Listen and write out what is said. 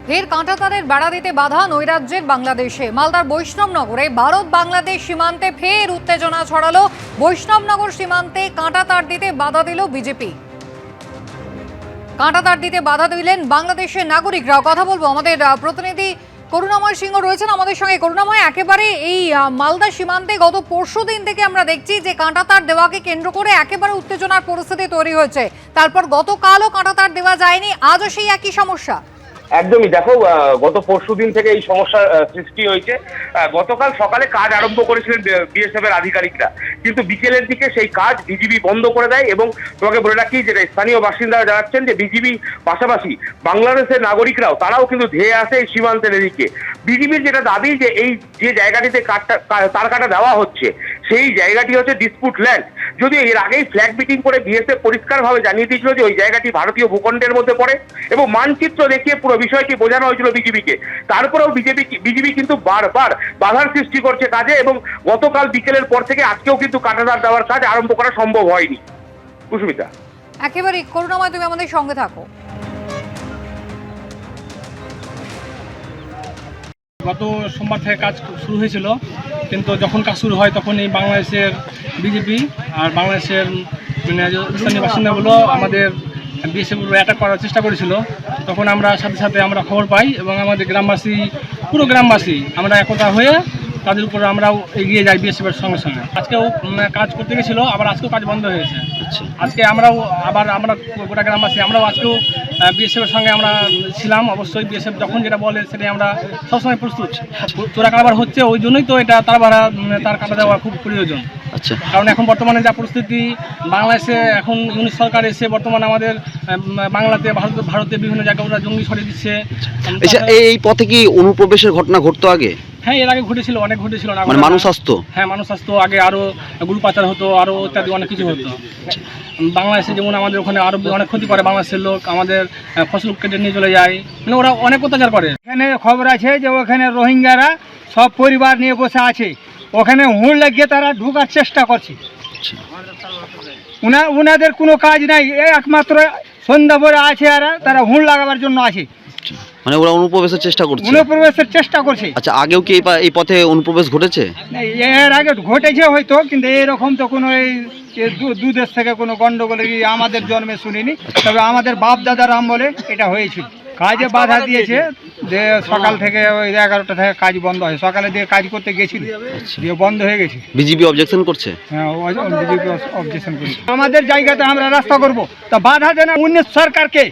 ফের কাঁটাতারের বেড়া দিতে বাধা নৈরাজ্যের বাংলাদেশে। মালদার বৈষ্ণবনগরে ভারত বাংলাদেশ সীমান্তে ফের উত্তেজনা ছড়ালো। বৈষ্ণবনগর সীমান্তে কাঁটাতার দিতে বাধা দিল বিজেপি। কাঁটাতার দিতে বাধা দিলেন বাংলাদেশের নাগরিকরাও। কথা বলবো, আমাদের প্রতিনিধি করুণাময় সিংহ রয়েছেন আমাদের সঙ্গে। করুণাময়, একেবারে এই মালদা সীমান্তে গত পরশুদিন থেকে আমরা দেখছি যে কাঁটাতার দেওয়াকে কেন্দ্র করে একেবারে উত্তেজনার পরিস্থিতি তৈরি হয়েছে। তারপর গতকালও কাঁটাতার দেওয়া যায়নি, আজও সেই একই সমস্যা। একদমই, দেখো গত পরশুদিন থেকে এই সমস্যার সৃষ্টি হয়েছে। গতকাল সকালে কাজ আরম্ভ করেছিলেন বিএসএফ এর আধিকারিকরা, কিন্তু বিকেলের দিকে সেই কাজ বিজিবি বন্ধ করে দেয়। এবং তোমাকে বলে রাখি যে স্থানীয় বাসিন্দারা জানাচ্ছেন যে বিজিবি পাশাপাশি বাংলাদেশের নাগরিকরাও তারাও কিন্তু ধেয়ে আসে এই সীমান্তের এদিকে। বিজিবির যেটা দাবি যে এই যে জায়গাটিতে তার কাটা দেওয়া হচ্ছে সেই জায়গাটি হচ্ছে ডিসপুট ল্যান্ড। যদিও এর আগেই ফ্ল্যাগ মিটিং করে বিএসএফ পরিষ্কারভাবে জানিয়ে দিয়েছিল যে ওই জায়গাটি ভারতীয় ভূখণ্ডের মধ্যে পড়ে এবং মানচিত্র দেখিয়ে পুরো বিষয়টি বোঝানো হয়েছিল বিজিবিকে। তারপরেও বিজিবি কিন্তু বারবার বাধার সৃষ্টি করছে কাজে, এবং গতকাল বিকেলের পর থেকে আজকেও কিন্তু কাঁটাতার দেওয়ার কাজ আরম্ভ করা সম্ভব হয়নি। কুসুমিতা, একেবারে করুণাময়, তুমি আমাদের সঙ্গে থাকো। গত সোমবার থেকে কাজ শুরু হয়েছিল, কিন্তু যখন কাজ শুরু হয় তখন এই বাংলাদেশের বিজেপি আর বাংলাদেশের স্থানীয় বাসিন্দাগুলো আমাদের বিএসএফ অ্যাটাক করার চেষ্টা করেছিল। তখন আমরা সাথে সাথে আমরা খবর পাই এবং আমাদের গ্রামবাসী, পুরো গ্রামবাসী আমরা একতা হয়ে তাদের উপর আমরাও এগিয়ে যাই বিএসএফের সঙ্গে সঙ্গে। আজকেও কাজ করতে গেছিলো, আবার আজকেও কাজ বন্ধ হয়েছে। আজকে আমরা গোটা গ্রামবাসী আমরাও আজকেও বিএসএফের সঙ্গে আমরা ছিলাম। অবশ্যই বিএসএফ যখন যেটা বলে সেটাই আমরা সবসময় প্রস্তুত। চোরা কারবার হচ্ছে, ওই জন্যই তো এটা তার কাটা দেওয়া খুব প্রয়োজন। আচ্ছা, কারণ এখন বর্তমানে যা পরিস্থিতি বাংলাদেশে, এখন ইউনিট সরকার এসে বর্তমানে আমাদের বাংলাতে ভারতে বিভিন্ন জায়গায় ওরা জঙ্গি সরিয়ে দিচ্ছে। এই পথে কি অনুপ্রবেশের ঘটনা ঘটতো আগে? হ্যাঁ, এর আগে ঘটেছিল, অনেক ঘটেছিল। মানে মানুষ আসতো? হ্যাঁ, মানুষ আসতো। আগে আরও গ্রুপ পাচার হতো, আরও ইত্যাদি অনেক কিছু হতো। বাংলাদেশে যেমন আমাদের ওখানে আরও অনেক ক্ষতি করে বাংলাদেশের লোক, আমাদের ফসল কেটে নিয়ে চলে যায়, মানে ওরা অনেক অত্যাচার করে। এখানে খবর আছে যে ওখানে রোহিঙ্গারা সব পরিবার নিয়ে বসে আছে, ওখানে হুঁড় লাগিয়ে তারা ঢোকার চেষ্টা করছে। উনাদের কোনো কাজ নাই, একমাত্র সন্ধ্যা ভরে আছে আর তারা হুঁড় লাগাবার জন্য আছে। মানে ওরা অনুপ্রবেশের চেষ্টা করছে? অনুপ্রবেশের চেষ্টা করছে। আচ্ছা, আগেও কি এই পথে অনুপ্রবেশ ঘটেছে? এর আগে ঘটেছে হয়তো, কিন্তু এরকম তো কোনো এই দু দেশ থেকে কোনো গন্ডগোল আমাদের জন্মে শুনিনি। তবে আমাদের বাপ দাদার আমলে এটা হয়েছিল। কাজে বাধা দিয়েছে যে সকাল থেকে ওই 11টা থেকে কাজ বন্ধ হয়। সকালে দিয়ে কাজ করতে গেছিল, দিয়ে বন্ধ হয়ে গেছে। বিজেপি অবজেকশন করছে? হ্যাঁ, বিজেপি অবজেকশন করছে। আমাদের জায়গাতে আমরা রাস্তা করব, তা বাধা দেন 19 সরকারকে।